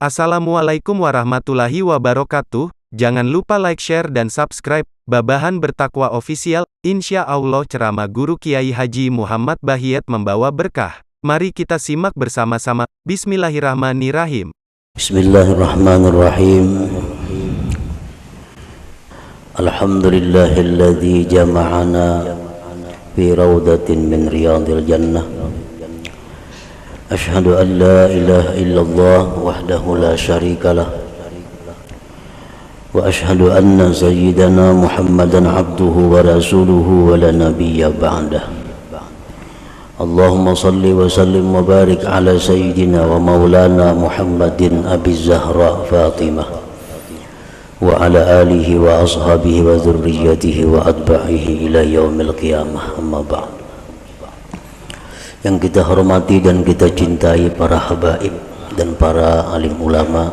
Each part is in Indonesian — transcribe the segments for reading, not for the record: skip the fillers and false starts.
Assalamualaikum warahmatullahi wabarakatuh. Jangan lupa like, share, dan subscribe. Babahan Bertakwa Official. Insya Allah ceramah Guru Kiai Haji Muhammad Bahiyat membawa berkah. Mari kita simak bersama-sama. Bismillahirrahmanirrahim. Bismillahirrahmanirrahim. Alhamdulillahilladzi jama'ana fi rawdatin min riyadil jannah. Ashhadu an la ilaha illallah wahdahu la syarika lah. Wa ashhadu anna sayyidana Muhammadan abduhu wa rasuluhu wa la nabiyya ba'dah. Allahumma salli wa sallim wa barik ala sayyidina wa maulana Muhammadin Abi Zahra Fatimah wa ala alihi wa ashabihi wa dhurriyyatihi wa atba'ihi ila yaumil qiyamah. Amma ba'd. Yang kita hormati dan kita cintai para habaib dan para alim ulama,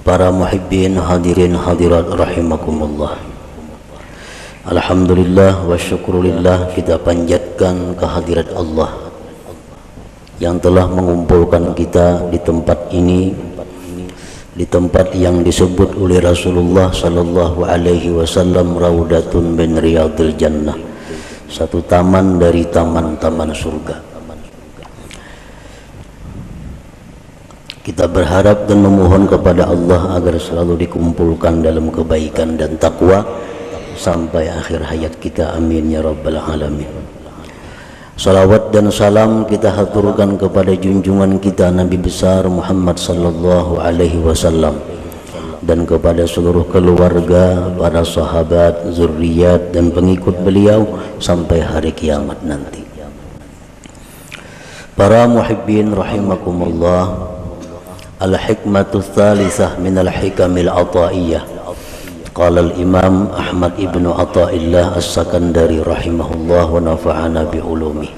para muhibbin hadirin hadirat rahimakumullah. Alhamdulillah wa syukurillah, kita panjatkan kehadirat Allah yang telah mengumpulkan kita di tempat ini, di tempat yang disebut oleh Rasulullah sallallahu alaihi wasallam raudatun min riyadil jannah, satu taman dari taman-taman surga. Kita berharap dan memohon kepada Allah agar selalu dikumpulkan dalam kebaikan dan takwa sampai akhir hayat kita, amin ya rabbal alamin. Salawat dan salam kita haturkan kepada junjungan kita Nabi besar Muhammad sallallahu alaihi wasallam dan kepada seluruh keluarga, para sahabat, zuriat dan pengikut beliau sampai hari kiamat nanti. Para muhibbin rahimakumullah, al-hikmatu thalithah min al-hikamil ataiyah. Qala al-imam Ahmad ibnu Athaillah as-Sakandari rahimahullah wa nafa'ana bi ulumi.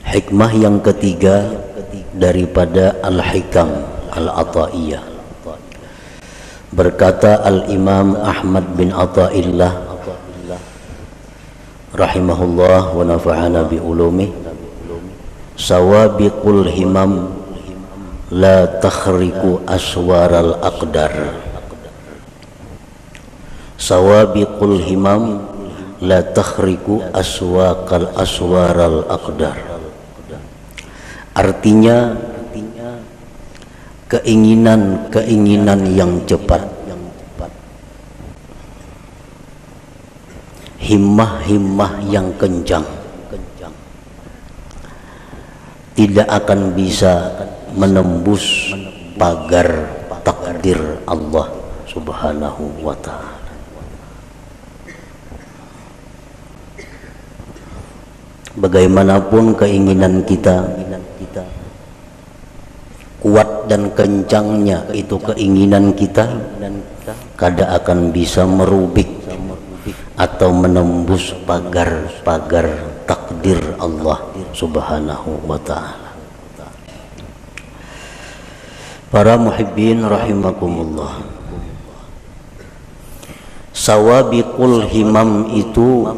Hikmah yang ketiga daripada al-hikam al-ataiyah. Berkata al-imam Ahmad bin Athaillah rahimahullah wa nafa'ana bi ulumi, sawabiqul himam la takhriku aswaral aqdar. Sawabiqul himam la takhriku aswaral aqdar. Artinya keinginan yang cepat, himmah yang kencang tidak akan bisa menembus pagar takdir Allah subhanahu wa ta'ala. Bagaimanapun keinginan kita, kuat dan kencangnya itu keinginan kita, kada akan bisa merubik atau menembus pagar takdir Allah subhanahu wa ta'ala. Para muhibbin rahimakumullah, sawabiqul himam itu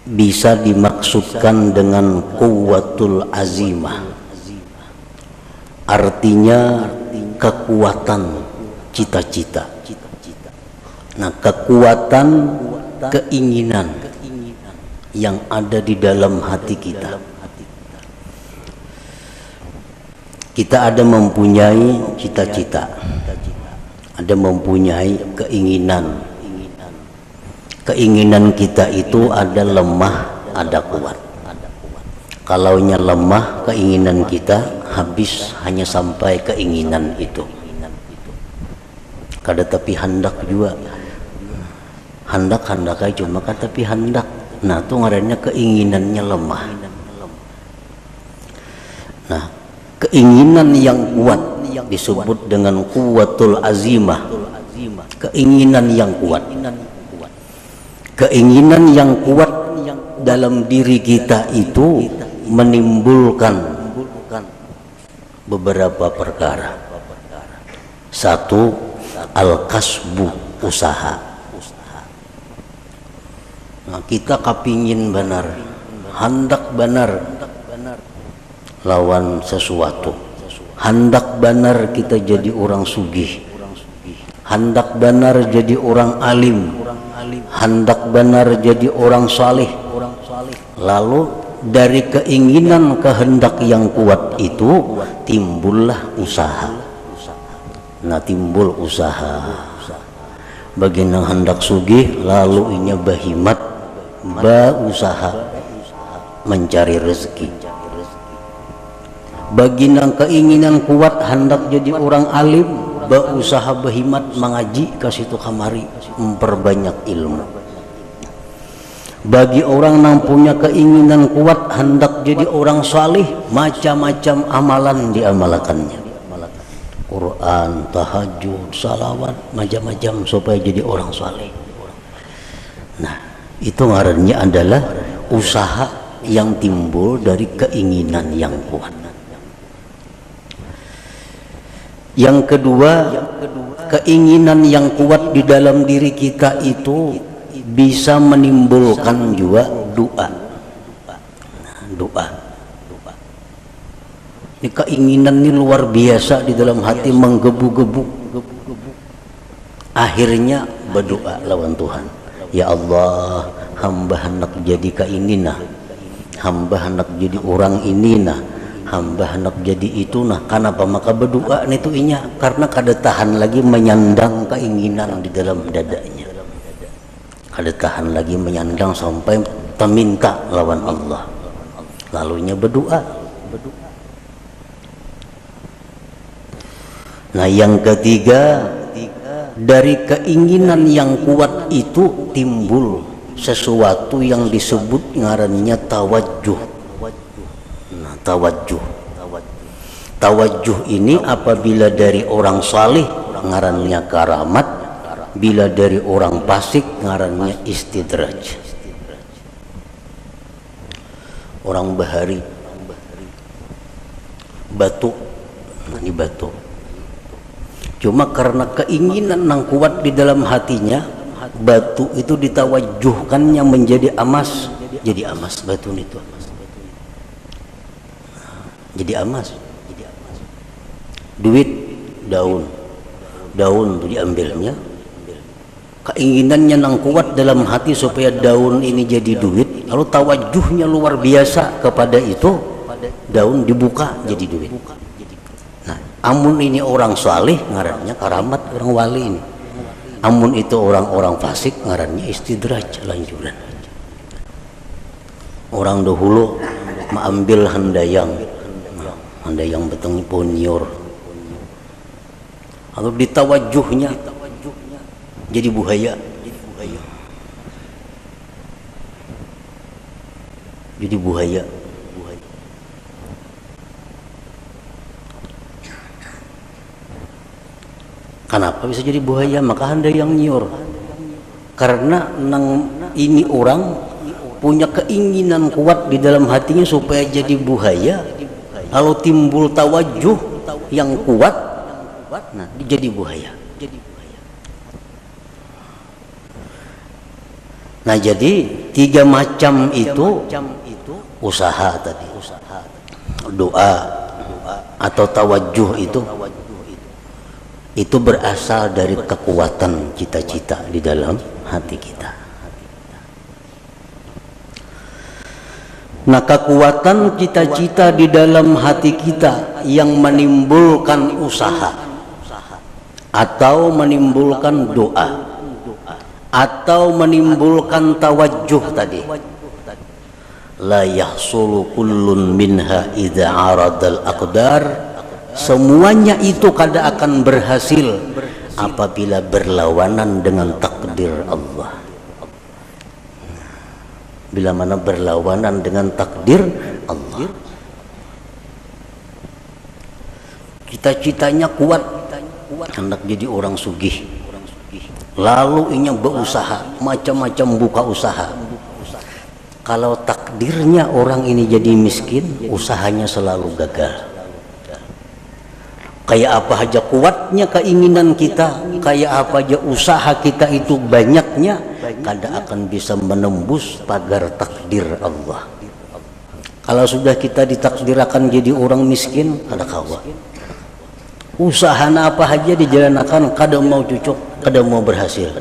bisa dimaksudkan dengan quwwatul azimah. Artinya kekuatan cita-cita. Nah, kekuatan keinginan yang ada di dalam hati kita. Kita ada mempunyai cita-cita, ada mempunyai keinginan. Keinginan kita itu ada lemah, ada kuat. Kalaunya lemah keinginan kita, habis hanya sampai keinginan itu. Kada tapi hendak juga. Hendak aja cuma tapi hendak. Nah, itu ngarannya keinginannya lemah. Nah, keinginan yang kuat disebut dengan quwwatul azimah. Keinginan yang kuat. Keinginan yang kuat dalam diri kita itu menimbulkan beberapa perkara. Satu, al-kasbu, usaha. Nah, kita kapingin benar, hendak benar, lawan sesuatu. Hendak benar kita jadi orang sugih, hendak benar jadi orang alim, hendak benar jadi orang saleh. Lalu dari keinginan kehendak yang kuat itu timbullah usaha. Nah, timbul usaha. Bagi yang hendak sugih lalu inya bahimat usaha mencari rezeki. Bagi yang keinginan kuat hendak jadi orang alim, berusaha berhimat mengaji ke situ kamari, memperbanyak ilmu. Bagi orang yang punya keinginan kuat hendak jadi orang salih, macam-macam amalan diamalkannya. Quran, tahajud, salawat, macam-macam supaya jadi orang salih. Nah, itu ngarannya adalah usaha yang timbul dari keinginan yang kuat. Yang kedua, keinginan yang kuat di dalam diri kita itu bisa menimbulkan juga doa. Doa. Ini keinginan ini luar biasa di dalam hati, menggebu-gebu. Akhirnya berdoa lawan Tuhan. Ya Allah, hamba hendak jadi keinginah, hamba hendak jadi orang ini nah, hamba hendak jadi itu nah. Kenapa maka berdoa itu inya? Karena kada tahan lagi menyandang keinginan di dalam dadanya, kada tahan lagi menyandang sampai meminta lawan Allah, lalunya berdoa. Nah, yang ketiga, dari keinginan yang kuat itu timbul sesuatu yang disebut ngarannya tawajjuh. Nah, tawajjuh ini apabila dari orang salih ngarannya karamat, bila dari orang fasik ngarannya istidraj. Orang bahari batu, ini batu. Cuma karena keinginan yang kuat di dalam hatinya, batu itu ditawajjuhkannya menjadi emas, jadi emas batu itu. Jadi emas. Duit, daun itu diambilnya. Keinginannya yang kuat dalam hati supaya daun ini jadi duit, lalu tawajjuhnya luar biasa kepada itu, daun dibuka jadi duit. Nah, amun ini orang saleh ngarannya karamat, orang wali ini. Amun itu orang-orang fasik ngarannya istidraj, lanjuran. Orang dahulu mengambil handayang beteng ponyur, lalu ditawajjuhnya jadi buhaya. Jadi buhaya. Kenapa bisa jadi buhaya? Maka handayang nyiur. Karena ini orang punya keinginan kuat di dalam hatinya supaya jadi buhaya, lalu timbul tawajjuh yang kuat, nah jadi buhaya. Nah, jadi tiga macam itu usaha tadi, doa atau tawajjuh itu berasal dari kekuatan cita-cita di dalam hati kita. Nah, kekuatan cita-cita di dalam hati kita yang menimbulkan usaha atau menimbulkan doa atau menimbulkan tawajjuh tadi, la yahsulu kullun minha idza aradal aqdar, semuanya itu kada akan berhasil apabila berlawanan dengan takdir Allah. Bila mana berlawanan dengan takdir Allah, cita-citanya kuat, hendak jadi orang sugih, lalu inya berusaha macam-macam buka usaha. Kalau takdirnya orang ini jadi miskin, usahanya selalu gagal. Kayak apa aja kuatnya keinginan kita, kayak apa aja usaha kita itu banyaknya, kada akan bisa menembus pagar takdir Allah. Kalau sudah kita ditakdirkan jadi orang miskin, kada kawa. Usaha apa aja dijalankan, kada mau cocok, kada mau berhasil.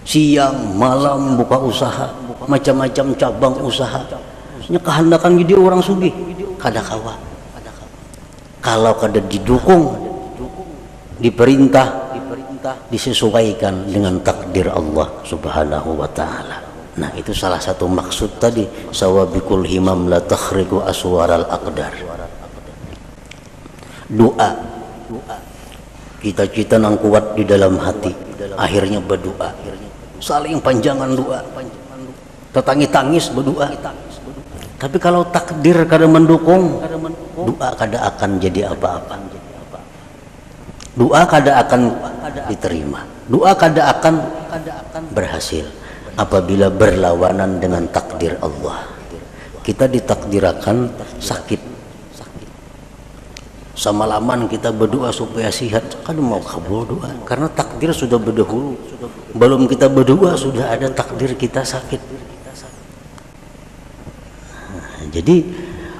Siang malam buka usaha, macam-macam cabang usaha. Nya kehendakan jadi orang sugih, kada kawa. Kalau kada didukung, diperintah, disesuaikan dengan takdir Allah Subhanahu wa taala. Nah, itu salah satu maksud tadi, sawabikul himam la takhriqu aswaral aqdar. Doa. Cita-cita nang kuat di dalam hati, akhirnya berdoa. Saling panjangan doa. Tetangis-tangis berdoa. Tapi kalau takdir kada mendukung, doa kada akan jadi apa-apa. Doa kada akan diterima. Doa kada akan berhasil apabila berlawanan dengan takdir Allah. Kita ditakdirkan sakit, semalaman kita berdoa supaya sehat, kan mau kabul doa karena takdir sudah berdahulu. Belum kita berdoa sudah ada takdir kita sakit. Jadi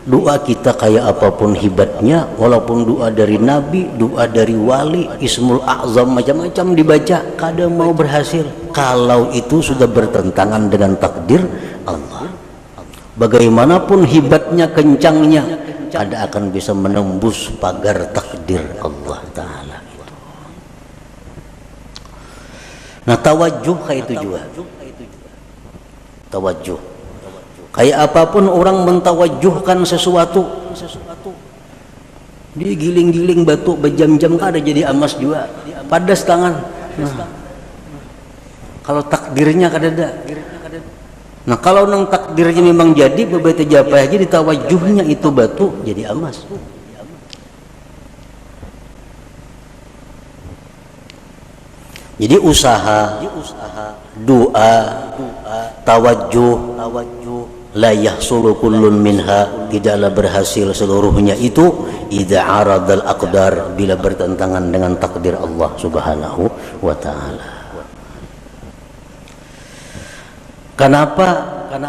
doa kita kayak apapun hebatnya, walaupun doa dari nabi, doa dari wali, ismul a'zam macam-macam dibaca, kadang mau berhasil kalau itu sudah bertentangan dengan takdir Allah. Bagaimanapun hebatnya, kencangnya, kada akan bisa menembus pagar takdir Allah Ta'ala. Nah, tawajuh kayak itu juga. Tawajuh kayak apapun orang mentawajuhkan sesuatu, dia giling-giling batu berjam-jam kada jadi emas juga, padas tangan. Nah, kalau takdirnya kada ada. Nah, kalau nang takdirnya memang jadi beberapa japa aja ditawajuhnya itu batu jadi emas. Jadi usaha, doa, tawajuh, la yahsulu kullun minha, tidaklah berhasil seluruhnya itu idza aradal aqdar, bila bertentangan dengan takdir Allah Subhanahu wa taala. Kenapa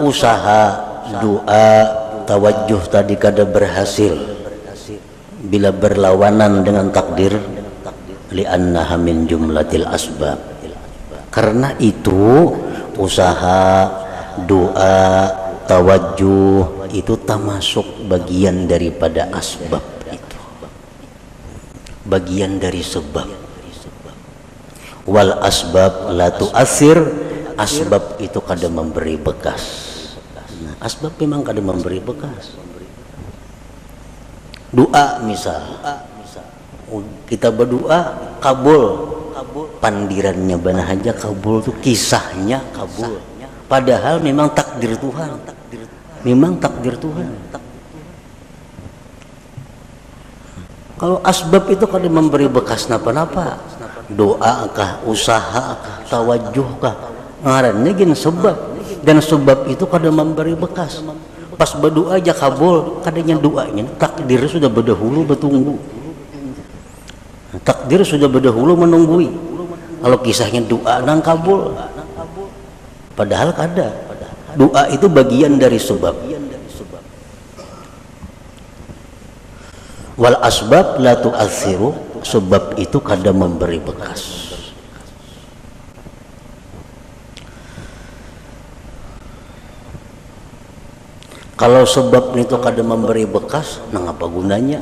usaha, doa, tawajuh tadi kada berhasil bila berlawanan dengan takdir? Li'annaha min jumlatil asbab, karena itu usaha, doa, tawajuh itu termasuk bagian daripada asbab, itu bagian dari sebab. Wal asbab la tu'athir, asbab itu kada memberi bekas. Nah, asbab memang kada memberi bekas. Doa misal, kita berdoa kabul, pandirannya benar aja kabul tuh, kisahnya kabul, padahal memang takdir Tuhan, memang takdir Tuhan. Kalau asbab itu kada memberi bekas napa-napa, doa kah, usaha kah, tawajuh kah, ngarannya gini sebab, dan sebab itu kada memberi bekas. Pas berdoa aja kabul, kadanya doanya takdir sudah berdahulu bertunggu. Takdir sudah berdahulu menunggui. Kalau kisahnya doa nang kabul, padahal kada. Doa itu bagian dari sebab. Wal asbab la tu'athiru, sebab itu kada memberi bekas. Kalau sebab itu kada memberi bekas, nang apa gunanya?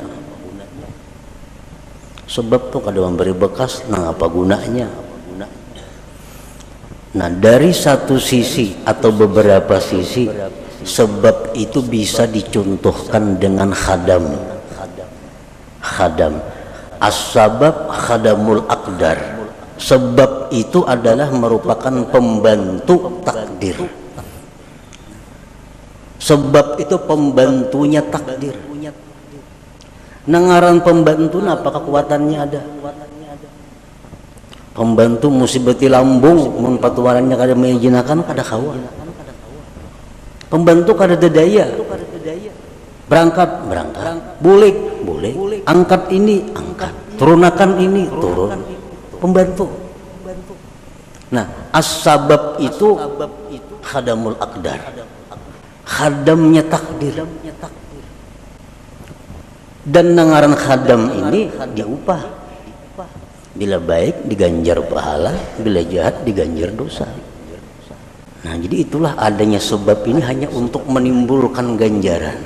Sebab tuh kada memberi bekas, nah apa gunanya? Nah, dari satu sisi atau beberapa sisi, sebab itu bisa dicontohkan dengan khadam. Khadam, as-sabab khadamul aqdar. Sebab itu adalah merupakan pembantu takdir. Sebab itu pembantunya takdir. Nangaran pembantu apa kekuatannya ada? Pembantu musibati lambung, mun patuarannya kada mengijinakan kada kawa. Pembantu kada daya. Berangkat, boleh, angkat ini, angkat, turunakan ini, turun. Pembantu. Nah, as-sabab itu khadamul aqdar, khadamnya takdir. takdir. Dan nangaran khadam ini diupah. Bila baik diganjar pahala, bila jahat diganjar dosa. Nah, jadi itulah adanya sebab ini hanya untuk menimbulkan ganjaran.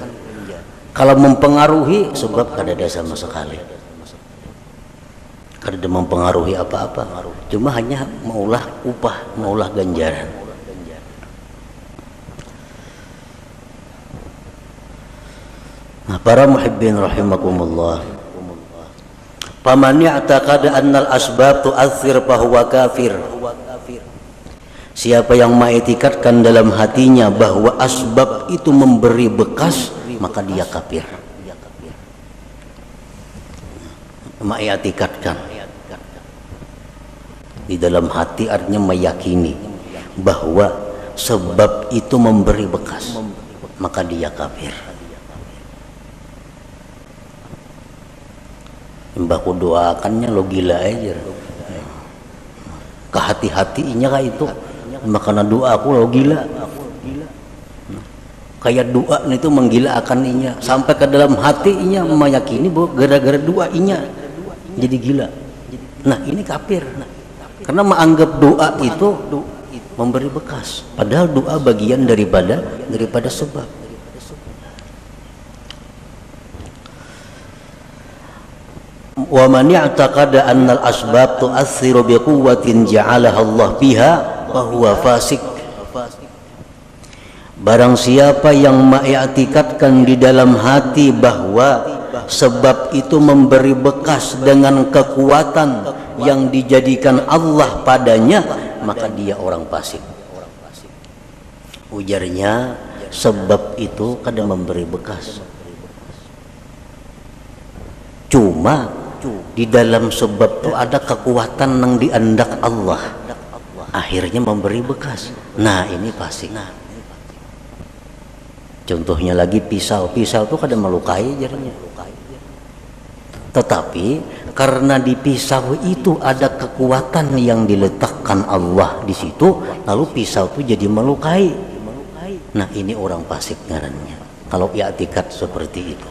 Kalau mempengaruhi sebab kada ada sama sekali. Kada ada mempengaruhi apa-apa. Cuma hanya maulah upah, maulah ganjaran. Nah, para muhibbin rahimakumullah. Faman ya'taqada annal asbab tu'athir fahuwa kafir. Siapa yang mengiktikadkan dalam hatinya bahwa asbab itu memberi bekas, maka dia kafir. Mengiktikadkan di dalam hati artinya meyakini bahwa sebab itu memberi bekas, maka dia kafir. Mbahku doakannya lo gila aja, kehati-hatinya kayak itu, makanya doa aku lo gila, kayak doa itu menggilaakan inya sampai ke dalam hatinya meyakini bahwa gara-gara doa inya jadi gila. Nah, ini kafir karena menganggap doa itu memberi bekas, padahal doa bagian daripada sebab. Wa man ya'taqada anna al-asbab tu'athiru biquwwatin ja'alaha Allah biha fa huwa fasik. Barang siapa yang mengiktikadkan di dalam hati bahwa sebab itu memberi bekas dengan kekuatan yang dijadikan Allah padanya, maka dia orang fasik. Ujarnya sebab itu kadang memberi bekas, cuma di dalam sebab itu ada kekuatan yang diandak Allah, akhirnya memberi bekas. Nah, ini fasik. Contohnya lagi pisau itu kadang melukai jadinya. Tetapi karena di pisau itu ada kekuatan yang diletakkan Allah di situ, lalu pisau itu jadi melukai. Nah, ini orang fasik ngarannya kalau i'tikad seperti itu.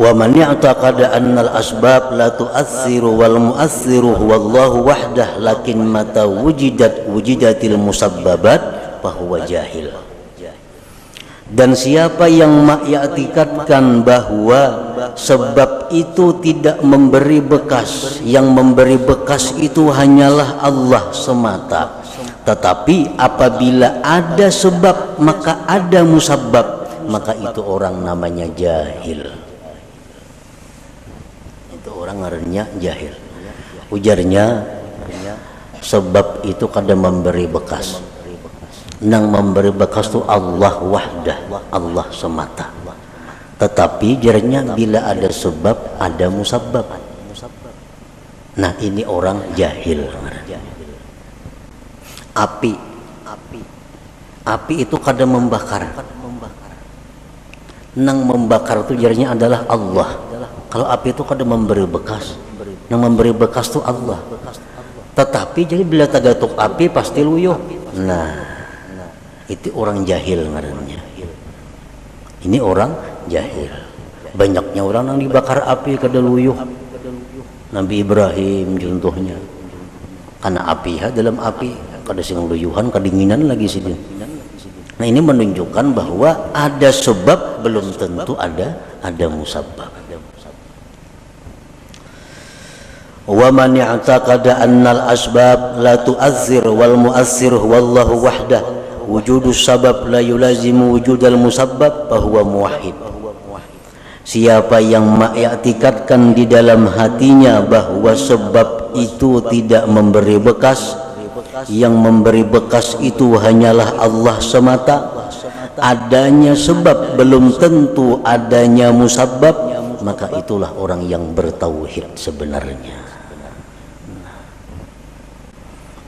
Wa man ya'taqada annal asbab la tu'athiru wal mu'athiru huwallahu wahdah lakin mata wujidatil musabbabat fahuwa jahil. Dan siapa yang mengiktikadkan bahwa sebab itu tidak memberi bekas, yang memberi bekas itu hanyalah Allah semata, tetapi apabila ada sebab maka ada musabbab, maka itu orang namanya jahil. Orang ngarannya jahil. Ujarnya sebab itu kadang memberi bekas, nang memberi bekas itu Allah wahdah, Allah semata. Tetapi jarnya bila ada sebab ada musabbab. Nah, ini orang jahil. Api itu kadang membakar, nang membakar itu jarnya adalah Allah. Kalau api itu kadang memberi bekas, yang memberi bekas itu Allah. Tetapi jadi bila tagatuk api pasti luyuh. Nah, itu orang jahil ngarannya. Ini orang jahil. Banyaknya orang yang dibakar api kada luyuh. Nabi Ibrahim contohnya, karena api dalam api kada sing luyuhan, kedinginan lagi sini. Nah, ini menunjukkan bahwa ada sebab belum tentu ada musabbab. Wa man i'taqada annal asbab la tu'athir wal mu'athir wallahu wahdah wujudus sabab la yulazimu wujudal musabbab fahuwa muwahhid. Siapa yang mengiktikadkan di dalam hatinya bahwa sebab itu tidak memberi bekas, yang memberi bekas itu hanyalah Allah semata, adanya sebab belum tentu adanya musabbab, maka itulah orang yang bertauhid sebenarnya.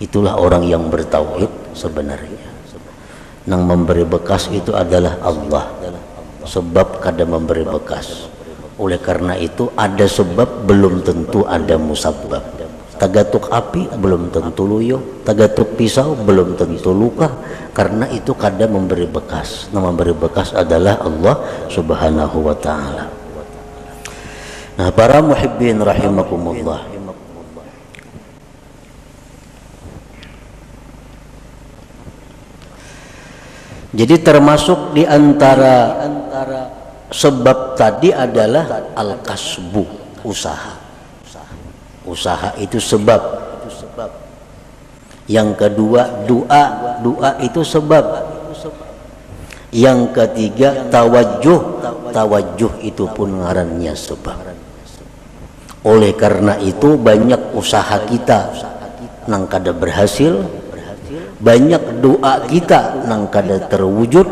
Itulah orang yang bertauhid sebenarnya. Yang memberi bekas itu adalah Allah. Sebab kada memberi bekas. Oleh karena itu ada sebab belum tentu ada musabbab. Tagatuk api belum tentu luyo, tagatuk pisau belum tentu luka, karena itu kadang memberi bekas. Nah, memberi bekas adalah Allah Subhanahu wa ta'ala. Nah, para muhibbin rahimakumullah, jadi termasuk di antara sebab tadi adalah al-kasbu, usaha. Usaha itu sebab. Yang kedua doa, doa itu sebab. Yang ketiga tawajjuh, tawajjuh itu pun ngarannya sebab. Oleh karena itu banyak usaha kita nang kada berhasil, banyak doa kita nang kada terwujud,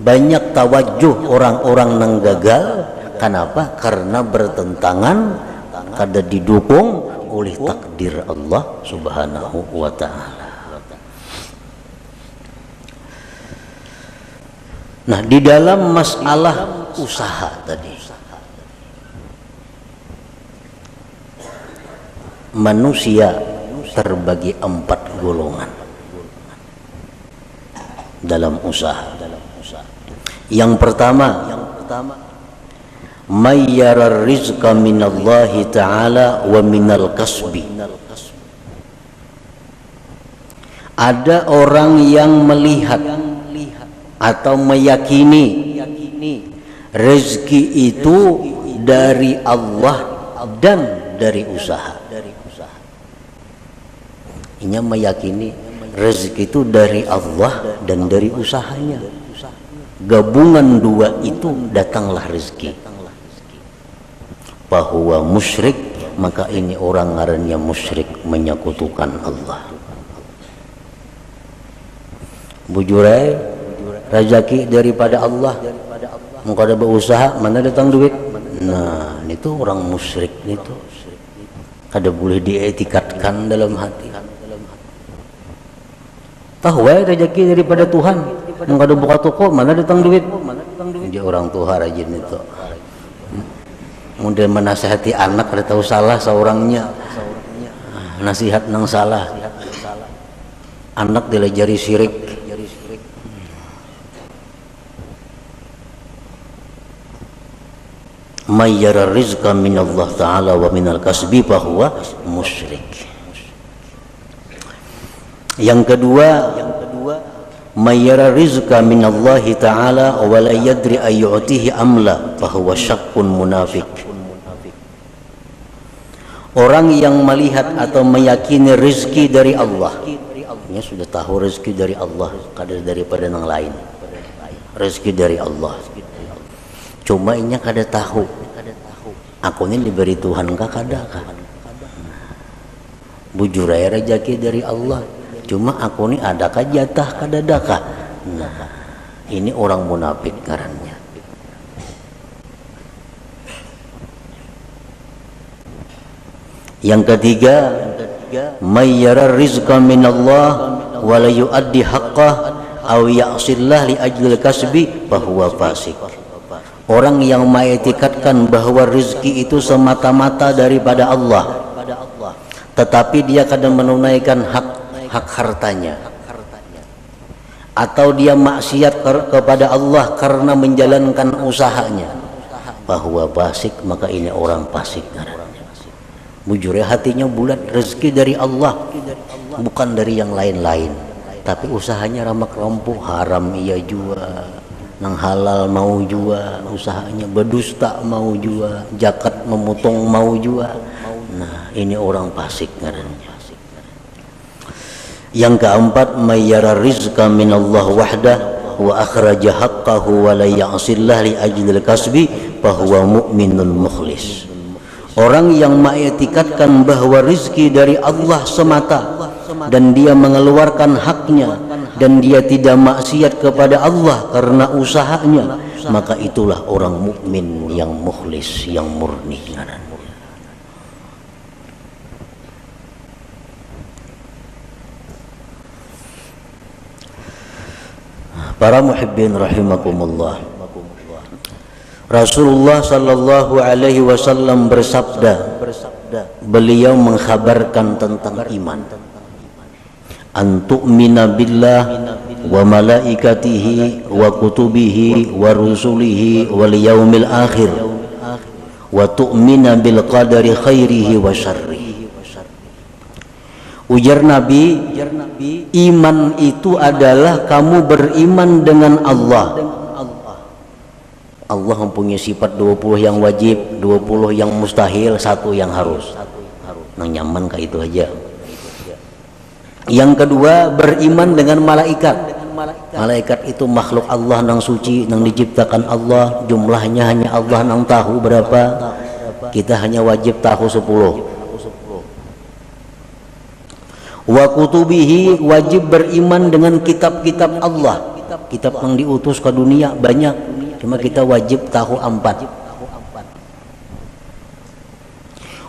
banyak tawajjuh orang-orang nang gagal. Kenapa? Karena bertentangan, kada didukung oleh takdir Allah Subhanahu wa ta'ala. Nah, di dalam masalah usaha tadi, manusia terbagi 4 golongan dalam usaha. Yang pertama, may yara rizqa minallahi ta'ala wa minal kasbi. Ada orang yang melihat atau meyakini rezeki itu dari Allah dan dari usaha. Ini meyakini rezeki itu dari Allah dan dari usahanya. Gabungan dua itu datanglah rezeki. Bahwa musyrik, maka ini orang ngarannya musyrik, menyekutukan Allah. Bujurai rezeki daripada Allah, mau kada berusaha mana datang duit. Nah, itu orang musyrik itu kada boleh dietikatkan dalam hati. Tahu rezeki daripada Tuhan, mau kada buka toko mana datang duit. Dia orang tua rajin itu. Mudah menasihati anak kada tahu salah seorangnya, nasihat nang salah, anak dilajari syirik. May yara rizqa minallah ta'ala wa minal kasbi fahuwa musyrik. Yang kedua, may yara rizqa minallahi ta'ala wa la yadri ayyu'tihi amla fahuwa syakkun munafik. Orang yang melihat atau meyakini rezeki dari Allah, dia sudah tahu rezeki dari Allah, kada daripada yang lain. Rezeki dari Allah, cuma inya kada tahu aku ini diberi Tuhan kah kada kah. Bujur aja rezeki dari Allah, cuma aku ini adakah jatah kada adakah. Nah, ini orang munafik karannya. Yang ketiga, may yara rizqa minallah wa la yuaddi haqqah aw ya'sillah li ajlil kasbi fahuwa fasik. Orang yang mengetikatkan bahwa rezeki itu semata-mata daripada Allah, tetapi dia kadang menunaikan hak hartanya, atau dia maksiat kepada Allah karena menjalankan usahanya, bahwa fasik, maka ini orang fasik. Bujur ya, hatinya bulat, rezeki dari Allah, bukan dari yang lain-lain. Tapi usahanya ramak rampuh, haram ia jua, nang halal mau jua, usahanya berdusta mau jua, zakat memotong mau jua. Nah, ini orang fasik ngarannya. Yang keempat, may yara rizqa minallah wahdah wa akhraja haqqahu wa la ya'sillah li ajlil kasbi fahuwa mu'minun mukhlis. Orang yang mengetikatkan bahwa rezeki dari Allah semata dan dia mengeluarkan haknya dan dia tidak maksiat kepada Allah karena usahanya, maka itulah orang mukmin yang mukhlis, yang murni. Para muhibbin rahimakumullah, Rasulullah sallallahu alaihi wasallam bersabda, beliau mengkhabarkan tentang iman. An tu'mina billah wa malaikatihi wa kutubihi wa rusulihi wal yaumil akhir wa tu'mina bil qadari khairihi wa syarrihi. Ujar Nabi, iman itu adalah kamu beriman dengan Allah. Allah mempunyai sifat 20 yang wajib, 20 yang mustahil, 1 yang harus. Nang nyaman kayak itu aja. Yang kedua, beriman dengan malaikat. Malaikat itu makhluk Allah nang suci, nang diciptakan Allah, jumlahnya hanya Allah nang tahu berapa. Kita hanya wajib tahu 10. Wa kutubihi, wajib beriman dengan kitab-kitab Allah. Kitab yang diutus ke dunia banyak, cuma kita wajib tahu 4.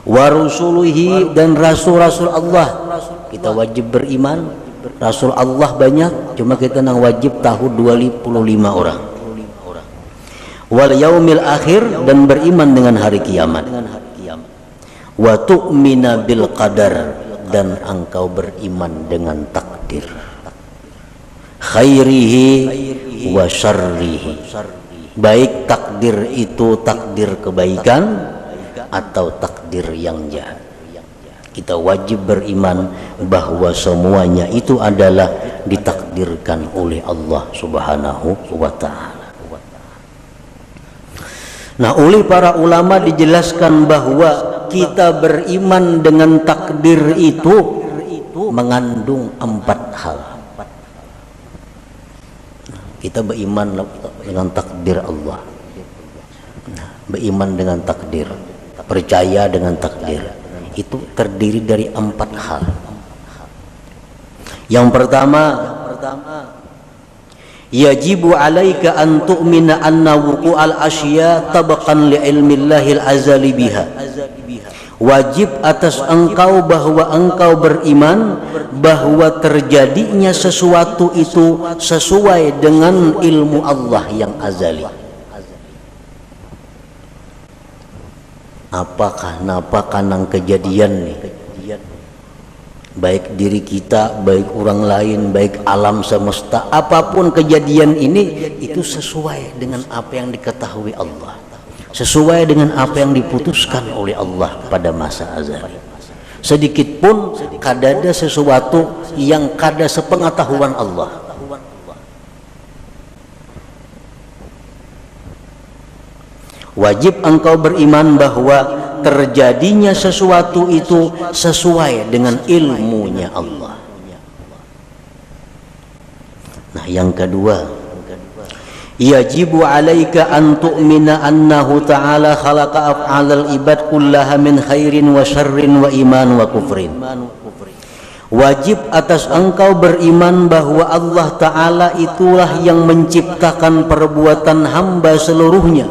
Wa rusulihi, dan rasul-rasul Allah, kita wajib beriman. Rasul Allah banyak, cuma kita nang wajib tahu 25 orang. Wal yaumil akhir, dan beriman dengan hari kiamat. Wa tu'mina bil qadar, dan engkau beriman dengan takdir, khairihi wa syarrihi, baik takdir itu takdir kebaikan atau takdir yang jahat. Kita wajib beriman bahwa semuanya itu adalah ditakdirkan oleh Allah Subhanahu wa ta'ala. Nah, oleh para ulama dijelaskan bahwa kita beriman dengan takdir itu mengandung 4 hal. Kita beriman dengan takdir Allah, beriman dengan takdir, percaya dengan takdir, itu terdiri dari 4 hal. Yang pertama, yajibu alaika an tu'mina anna wuqu'al asya tabaqan li ilmillahil azali biha. Wajib atas engkau bahwa engkau beriman bahwa terjadinya sesuatu itu sesuai dengan ilmu Allah yang azali. Apakah napa kanang kejadian nih, baik diri kita, baik orang lain, baik alam semesta, apapun kejadian ini itu sesuai dengan apa yang diketahui Allah, sesuai dengan apa yang diputuskan oleh Allah pada masa azali. Sedikit pun kadada sesuatu yang kada sepengetahuan Allah. Wajib engkau beriman bahwa terjadinya sesuatu itu sesuai dengan ilmunya Allah. Nah, yang kedua, yajibu alaika an tu'mina annahu ta'ala khalaqa af'alal ibad kullaha min khairin wa syarrin wa iman wa kufrin. Wajib atas engkau beriman bahwa Allah Ta'ala itulah yang menciptakan perbuatan hamba seluruhnya,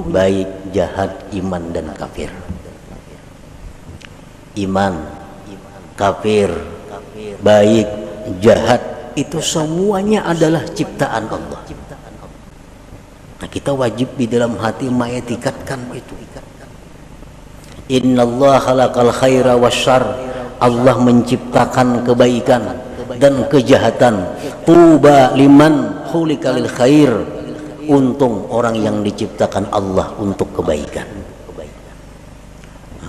baik jahat, iman dan kafir. Iman, kafir, baik, jahat, itu semuanya adalah ciptaan Allah. Nah, kita wajib di dalam hati mengetikatkan itu. Innallaha khalaqal khaira wasyarr, Allah menciptakan kebaikan dan kejahatan. Tuba liman khuliqa lil khair, untung orang yang diciptakan Allah untuk kebaikan.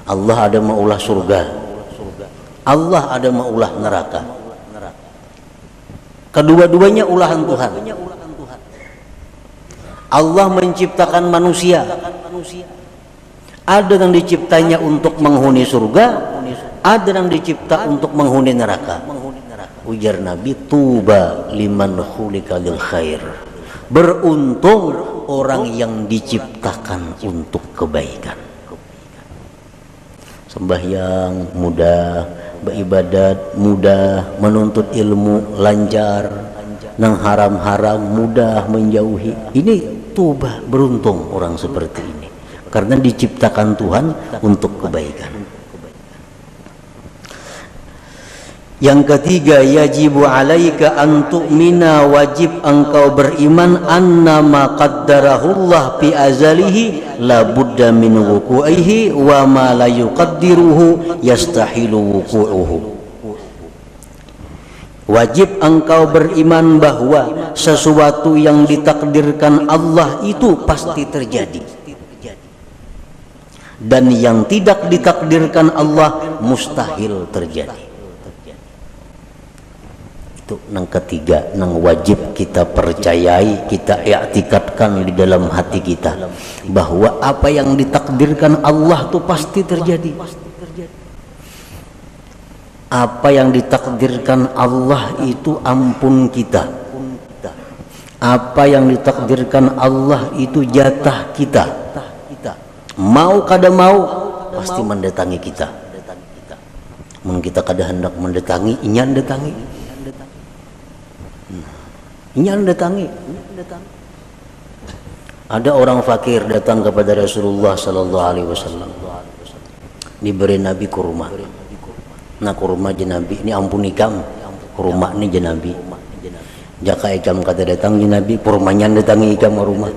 Allah ada maulah surga, Allah ada maulah neraka. Kedua-duanya ulahan Tuhan. Allah menciptakan manusia, ada yang diciptanya untuk menghuni surga, ada yang dicipta untuk menghuni neraka. Ujar Nabi, tuba liman khuliqa lil khair, beruntung orang yang diciptakan untuk kebaikan. Sembahyang mudah, beribadat mudah, menuntut ilmu lancar, nang haram-haram mudah menjauhi. Ini tuba, beruntung orang seperti ini, karena diciptakan Tuhan untuk kebaikan. Yang ketiga, yajibu alaika an tu'mina, wajib engkau beriman annama qaddarahullah fi azalihi la budda min wuqu'ihi wa ma la yuqaddiruhu yastahilu wuqu'uhu. Wajib engkau beriman bahwa sesuatu yang ditakdirkan Allah itu pasti terjadi, dan yang tidak ditakdirkan Allah mustahil terjadi. Itu yang ketiga, yang wajib kita percayai, kita i'tikadkan di dalam hati kita, bahwa apa yang ditakdirkan Allah itu pasti terjadi. Apa yang ditakdirkan Allah itu ampun kita. Apa yang ditakdirkan Allah itu jatah kita. Mau kada mau pasti mendatangi kita. Mun kita kada hendak mendatangi, inyan datangi. Inyan datangi. Ada orang fakir datang kepada Rasulullah sallallahu alaihi wasallam. Diberi Nabi kurma. Nah kurma Nabi ini ampun ikam. Kurma ini Nabi. Jaka ikam kata datang Nabi, kurmanya datangi ikam rumah.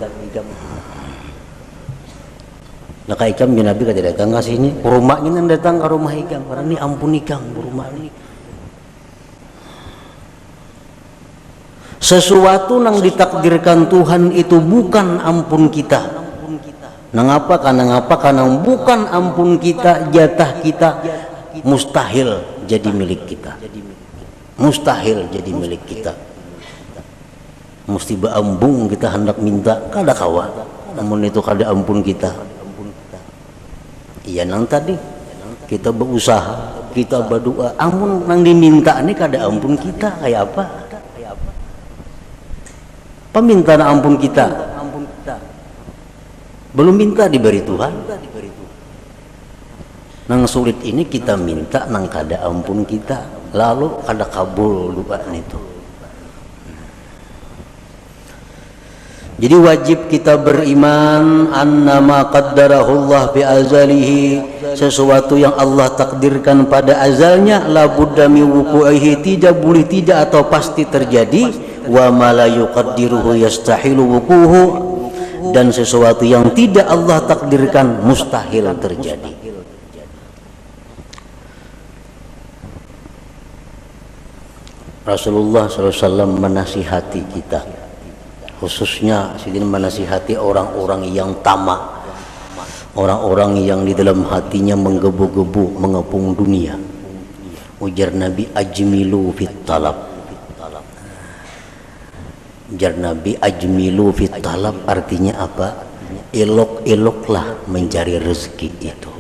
Jaka ikam Nabi kata datang ke sini, kurmanya datang ke rumah ikam. Karena ini ampun ikam kurma ini. Sesuatu yang ditakdirkan Tuhan itu bukan ampun kita. Nangapa? Karena bukan ampun kita, jatah kita, mustahil jadi milik kita. Mustahil jadi milik kita. Mesti beambung kita hendak minta, kada kawa. Namun itu kada ampun kita. Iya nang tadi kita berusaha, kita berdoa, ampun nang diminta ini kada ampun kita, kayak apa? Peminta ampun kita belum minta diberi Tuhan. Nang sulit ini kita minta nang kada ampun kita, lalu kada kabul doa itu. Jadi wajib kita beriman annama qaddarahullah bi azalihi, sesuatu yang Allah takdirkan pada azalnya la budda min wuqu'ihi, tidak boleh tidak atau pasti terjadi. Wa ma la yuqaddiruhu yastahilu wuquhu, dan sesuatu yang tidak Allah takdirkan mustahil terjadi. Rasulullah SAW menasihati kita, khususnya sidin menasihati orang-orang yang tamak, orang-orang yang di dalam hatinya menggebu-gebu mengepung dunia. Ujar Nabi, ajmilu fit talab. Ujar Nabi, ajmilu fit talab, artinya apa? Elok-eloklah mencari rezeki itu,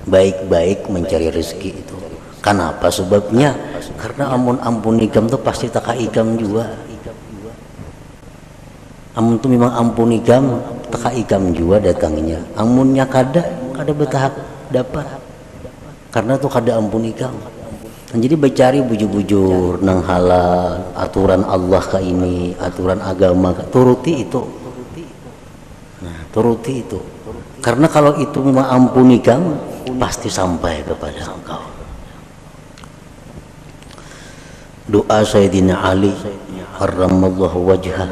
baik-baik mencari rezeki itu. Kenapa sebabnya? Karena ampun ikam tuh pasti tak ikam juga. Amun tuh memang ampun ikam, tak ikam juga datangnya. Amunnya kada betahak dapat. Karena tuh kada ampun ikam. Jadi bercari bujur-bujur nang halal, aturan Allah ke ini, aturan agama, turuti itu. Nah, turuti itu. Karena kalau itu memang ampuni kamu, pasti sampai kepada engkau. Doa Sayyidina Ali karramallahu wajhah,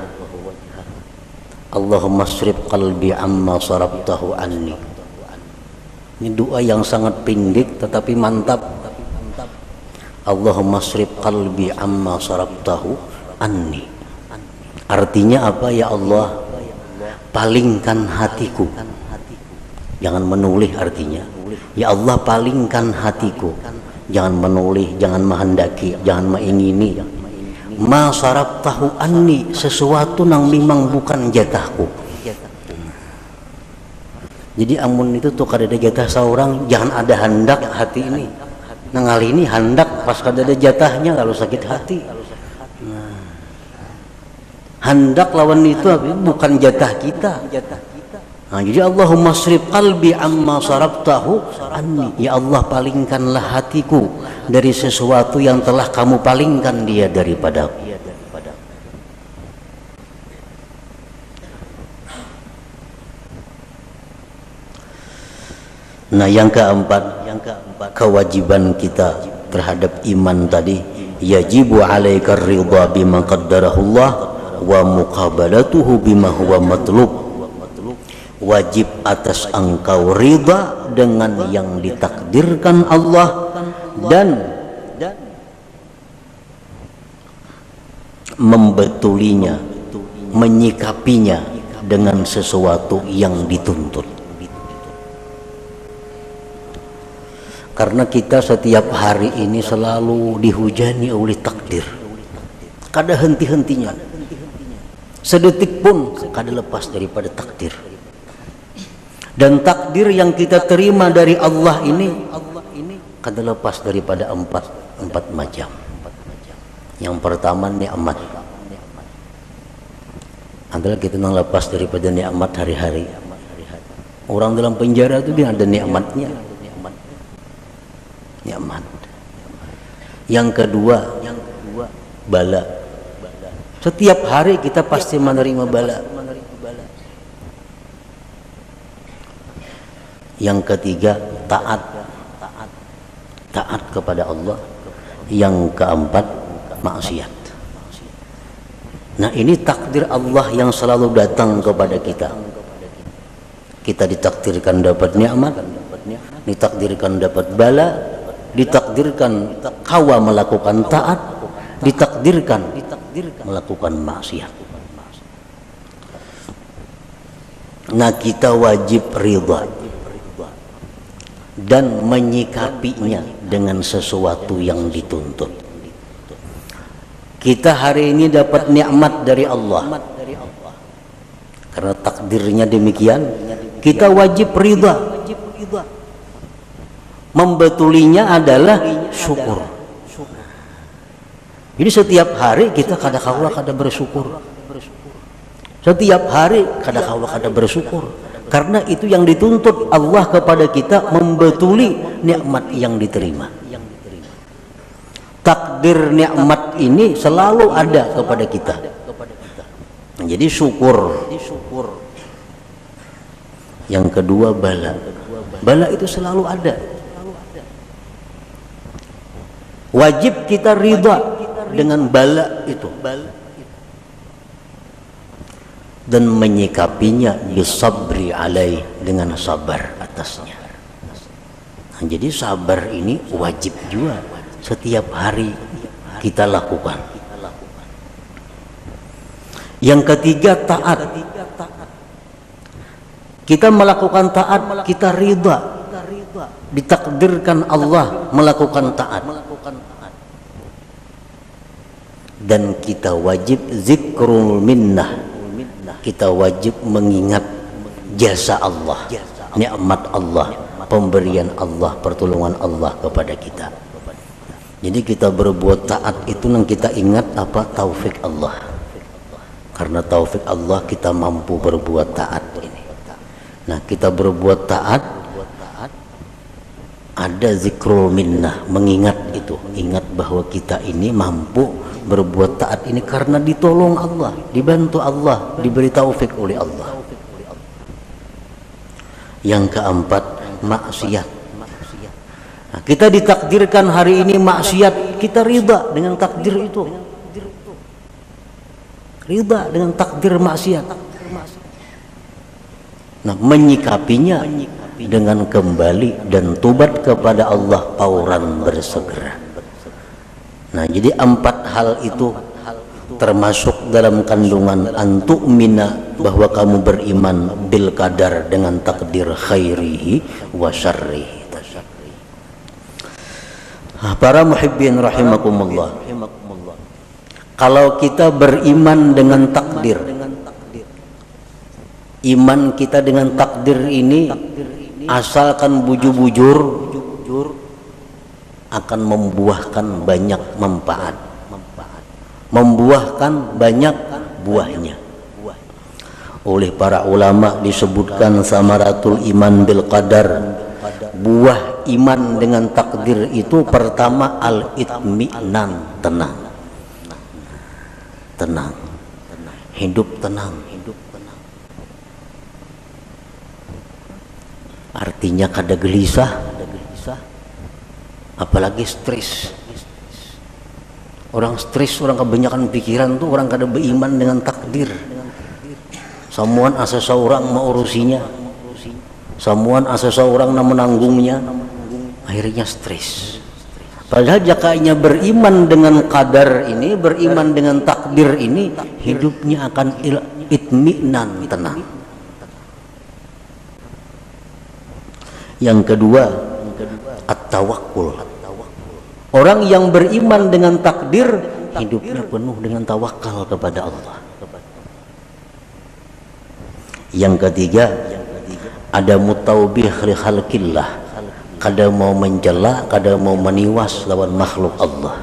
Allahumma srif qalbi amma sarabtahu anni. Ini doa yang sangat pendek tetapi mantap. Allahumma srif qalbi amma sarabtahu anni. Artinya apa? Ya Allah, palingkan hatiku. Jangan menoleh artinya. Ya Allah, palingkan hatiku. Jangan menoleh, jangan menghendaki, jangan mengingini. Ma sarabtahu anni, sesuatu yang memang bukan jatahku. Jadi amun itu tuh kada ada jatah seorang, jangan ada hendak hati ini. Nang kali ini hendak pas kada ada jatahnya kalau sakit hati. Nah, hendak lawan itu bukan jatah kita. Nah, jadi Allahumma srif qalbi amma sarabtahu anni. Ya Allah, palingkanlah hatiku dari sesuatu yang telah kamu palingkan dia daripadaku. Nah, yang keempat, kewajiban kita terhadap iman tadi, yajibu alaika ridha bima qaddarahullah wa muqabalatuhu bima huwa matlub. Wajib atas engkau ridha dengan yang ditakdirkan Allah dan membetulinya, menyikapinya dengan sesuatu yang dituntut. Karena kita setiap hari ini selalu dihujani oleh takdir, kada henti-hentinya, sedetik pun kada lepas daripada takdir. Dan takdir yang kita terima dari Allah ini kada lepas daripada empat macam. Yang pertama nikmat, adalah kita nang lepas daripada nikmat hari-hari. Orang dalam penjara itu dia ada nikmatnya, nikmat. Yang kedua bala. Setiap hari kita pasti menerima bala. Yang ketiga taat kepada Allah. Yang keempat maksiat. Nah, ini takdir Allah yang selalu datang kepada kita. Kita ditakdirkan dapat nikmat, ditakdirkan dapat bala, ditakdirkan hawa melakukan taat, ditakdirkan melakukan maksiat. Nah, kita wajib ridha dan menyikapinya dengan sesuatu yang dituntut. Kita hari ini dapat nikmat dari Allah, karena takdirnya demikian. Kita wajib ridha. Membetulinya adalah syukur. Jadi setiap hari kita kadang-kala kada bersyukur. Setiap hari kadang-kala kada bersyukur. Karena itu yang dituntut Allah kepada kita, membetuli nikmat yang diterima. Takdir nikmat ini selalu ada kepada kita. Jadi syukur. Yang kedua bala. Bala itu selalu ada. Wajib kita ridha dengan bala itu dan menyikapinya bisabri alaih, dengan sabar atasnya. Nah, jadi sabar ini wajib juga setiap hari kita lakukan. Yang ketiga taat. Kita melakukan taat, kita ridha, ditakdirkan Allah melakukan taat. Dan kita wajib zikrul minnah, kita wajib mengingat jasa Allah, nikmat Allah, pemberian Allah, pertolongan Allah kepada kita. Jadi kita berbuat taat itu yang kita ingat apa? Taufik Allah. Karena taufik Allah kita mampu berbuat taat ini. Nah, kita berbuat taat, ada zikrul minnah, mengingat itu, ingat bahwa kita ini mampu berbuat taat ini karena ditolong Allah, dibantu Allah, diberi taufik oleh Allah. Yang keempat maksiat. Nah, kita ditakdirkan hari ini maksiat, kita ridha dengan takdir itu, ridha dengan takdir maksiat. Nah, menyikapinya dengan kembali dan tobat kepada Allah fauran, bersegera. Nah, jadi 4 hal itu termasuk dalam kandungan antu'mina, bahwa kamu beriman bil qadar, dengan takdir khairihi wa syarrihi. Para muhibbin rahimakumullah, kalau kita beriman dengan takdir, iman kita dengan takdir ini asalkan bujur-bujur akan membuahkan banyak manfaat, membuahkan banyak buahnya. Oleh para ulama disebutkan samaratul iman bil qadar, buah iman dengan takdir itu pertama al-itminan, tenang, hidup tenang. Artinya kada gelisah, apalagi stres. Orang stres, orang kebanyakan pikiran tuh orang kada beriman dengan takdir. Samuan asa seorang mau urusinya, samuan asa seorang na menanggungnya, akhirnya stres. Padahal jakanya beriman dengan qadar ini, beriman dengan takdir ini, hidupnya akan itminan, tenang. Yang kedua, at-tawakkul. Orang yang beriman dengan takdir, hidupnya penuh dengan tawakal kepada Allah. Yang ketiga, ada mutaubih li khalqillah, kada mau mencela, kada mau meniwas lawan makhluk Allah.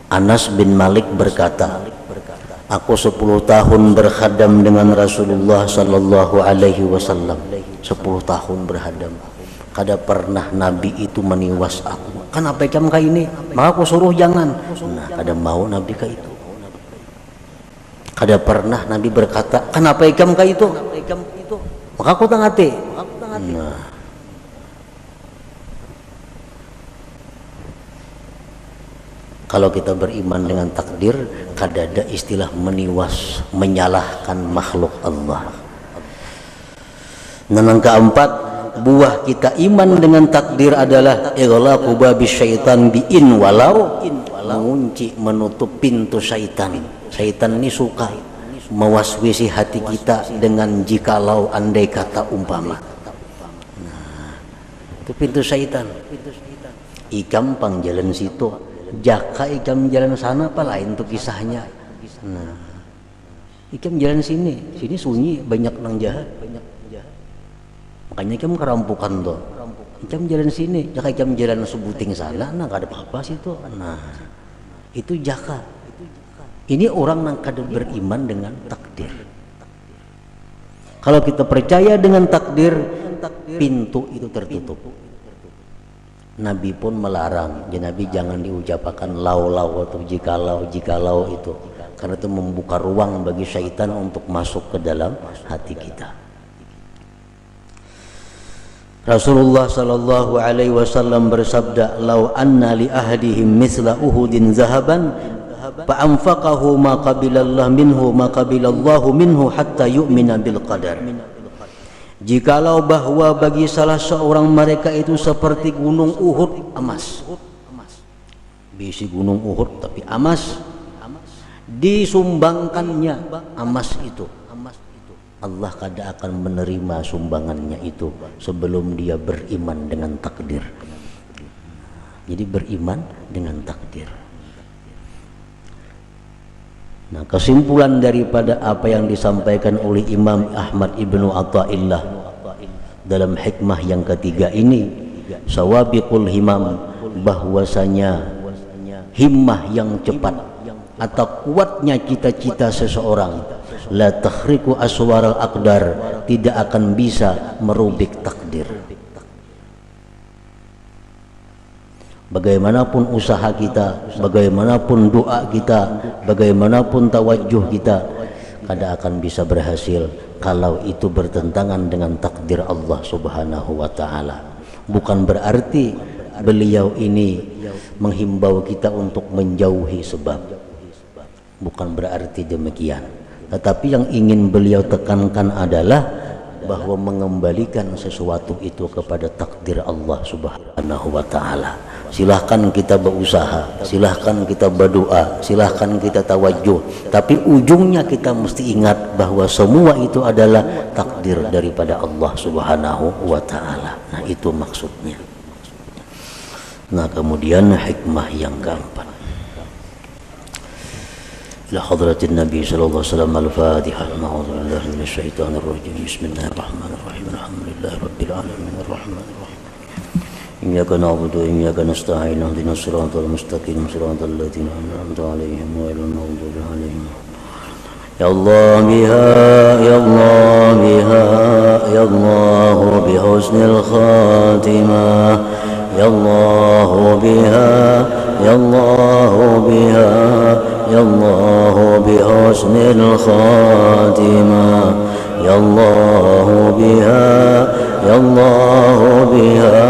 Anas bin Malik berkata, aku 10 tahun berkhadam dengan Rasulullah sallallahu alaihi wasallam. 10 tahun berkhadam, kada pernah Nabi itu meniwas aku. Kan apa ikam ka ini? Maka aku suruh jangan. Nah, kada mau Nabi ka itu. Kada pernah Nabi berkata, kenapa ikam ka itu? Maka aku tangati. Nah, kalau kita beriman dengan takdir, kada ada istilah meniwas, menyalahkan makhluk Allah. Dan yang keempat, buah kita iman dengan takdir adalah ighlaqu babi syaitan bi'in walau, mengunci, menutup pintu syaitan. Syaitan ini suka mewaswisi hati kita dengan jikalau, andai kata, umpama. Nah, itu pintu syaitan. Ikam pang jalan situ, jaka ikam jalan sana, apa lain tuh kisahnya. Nah, ikam jalan sini sunyi, banyak nang jahat. Makanya ikam kerampukan tuh. Ikam jalan sini, jaka ikam jalan sebuting sana, nah gak ada apa-apa situ. Nah, itu jaka. Ini orang yang kada beriman dengan takdir. Kalau kita percaya dengan takdir, pintu itu tertutup. Nabi pun melarang, Nabi jangan diucapkan lau-lau atau jikalau itu, karena itu membuka ruang bagi syaitan untuk masuk ke dalam hati kita. Rasulullah sallallahu alaihi wasallam bersabda, "Lau anna li ahadihim misla Uhudin zahaban fa anfaqahu ma qabilallahu minhu hatta yu'mina bil qadar." Jikalau bahwa bagi salah seorang mereka itu seperti gunung Uhud emas, bisi gunung Uhud tapi emas, disumbangkannya emas itu, Allah kada akan menerima sumbangannya itu sebelum dia beriman dengan takdir. Jadi beriman dengan takdir. Nah, kesimpulan daripada apa yang disampaikan oleh Imam Ahmad Ibnu Athaillah dalam hikmah yang ketiga ini, sawabiqul himam, bahwasanya himmah yang cepat atau kuatnya cita-cita seseorang, la takhriqu aswaral aqdar, tidak akan bisa merubik takdir. Bagaimanapun usaha kita, bagaimanapun doa kita, bagaimanapun tawajuh kita, kada akan bisa berhasil kalau itu bertentangan dengan takdir Allah Subhanahu wa taala. Bukan berarti beliau ini menghimbau kita untuk menjauhi sebab. Bukan berarti demikian. Tetapi yang ingin beliau tekankan adalah bahwa mengembalikan sesuatu itu kepada takdir Allah Subhanahu wa taala. Silahkan kita berusaha, silahkan kita berdoa, silahkan kita tawajuh, tapi ujungnya kita mesti ingat bahwa semua itu adalah takdir daripada Allah Subhanahu wa taala. Nah, itu maksudnya. Nah, kemudian hikmah yang keempat. إلى حضرة النبي صلى الله عليه وسلم الفاتحة. أعوذ بالله من الشيطان الرجيم. بسم الله الرحمن الرحيم. الحمد لله رب العالمين الرحمن الرحيم إياك نعبد وإياك نستعين اهدنا الصراط المستقيم صراط الذين أنعمت عليهم غير المغضوب عليهم. يا الله بها يا الله بها يا الله بحسن الخاتمة يا الله بها يا الله بها يا الله بحسن الخاتمة ya Allah biha, ya Allah biha,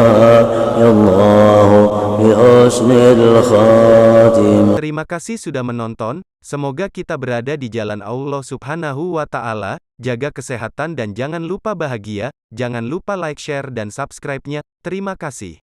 ya Allah bi husnil khatim. Terima kasih sudah menonton, semoga kita berada di jalan Allah Subhanahu wa Ta'ala. Jaga kesehatan dan jangan lupa bahagia. Jangan lupa like, share, dan subscribe-nya. Terima kasih.